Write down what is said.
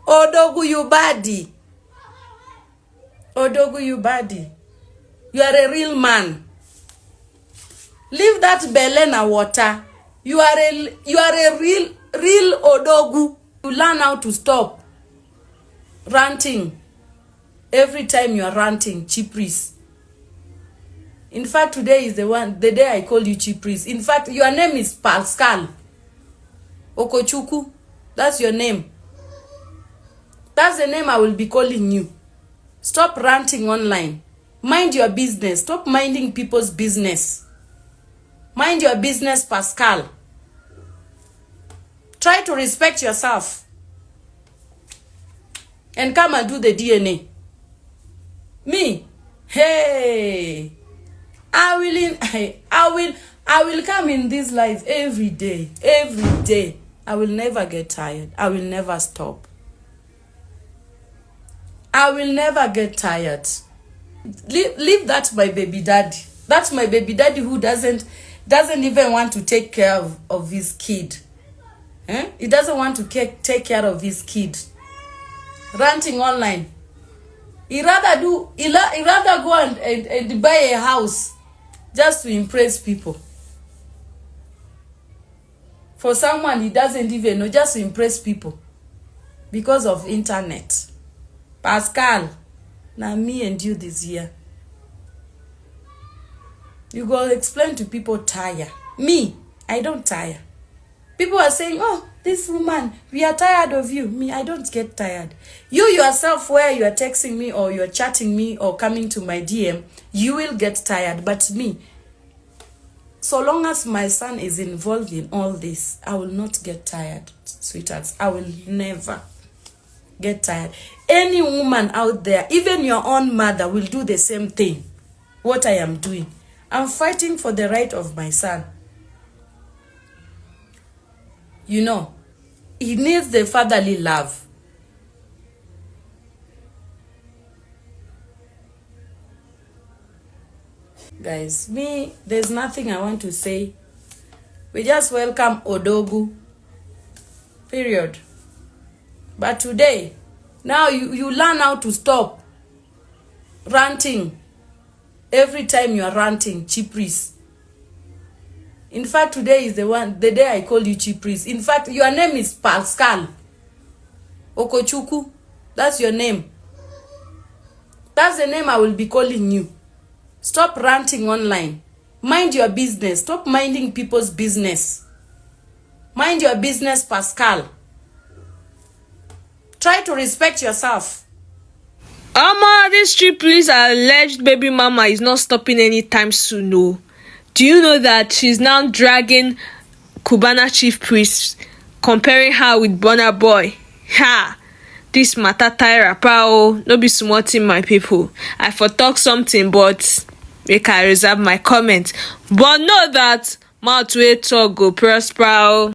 Odogwu, you baddie. Odogwu, you baddie. You are a real man. Leave that belena water. You are a real Odogwu. You learn how to stop ranting. Every time you are ranting, cheap priest. In fact, today is the day I call you cheap priest. In fact, your name is Pascal Okochuku. That's your name. That's the name I will be calling you. Stop ranting online. Mind your business. Stop minding people's business. Mind your business, Pascal. Try to respect yourself. And come and do the DNA. Me, hey, I will come in this life every day. Every day. I will never get tired. I will never stop. I will never get tired. Leave that my baby daddy. That's my baby daddy who doesn't even want to take care of his kid. He doesn't want to take care of his kid. Ranting online. He rather go and buy a house just to impress people. For someone he doesn't even know, just to impress people. Because of internet. Pascal, now me and you this year. You go explain to people tire. Me, I don't tire. People are saying, oh, this woman, we are tired of you. Me, I don't get tired. You yourself, where you are texting me or you are chatting me or coming to my DM, you will get tired. But me, so long as my son is involved in all this, I will not get tired, sweethearts. I will never get tired. Any woman out there, even your own mother, will do the same thing. What I am doing. I'm fighting for the right of my son. You know, he needs the fatherly love. Guys, me, there's nothing I want to say. We just welcome Odogwu. Period. But today, now you learn how to stop ranting. Every time you are ranting, cheap priest. In fact, today is the day I call you cheap priest. In fact, your name is Pascal Okochuku. That's your name. That's the name I will be calling you. Stop ranting online. Mind your business. Stop minding people's business. Mind your business, Pascal. Try to respect yourself. This cheap police alleged baby mama is not stopping anytime soon. No. Do you know that she's now dragging Cubana chief priest, comparing her with Burna Boy? Ha! This matter tie rapper, no be small thing, my people. I for talk something, but make I reserve my comment. But know that mouth wey talk go prosper.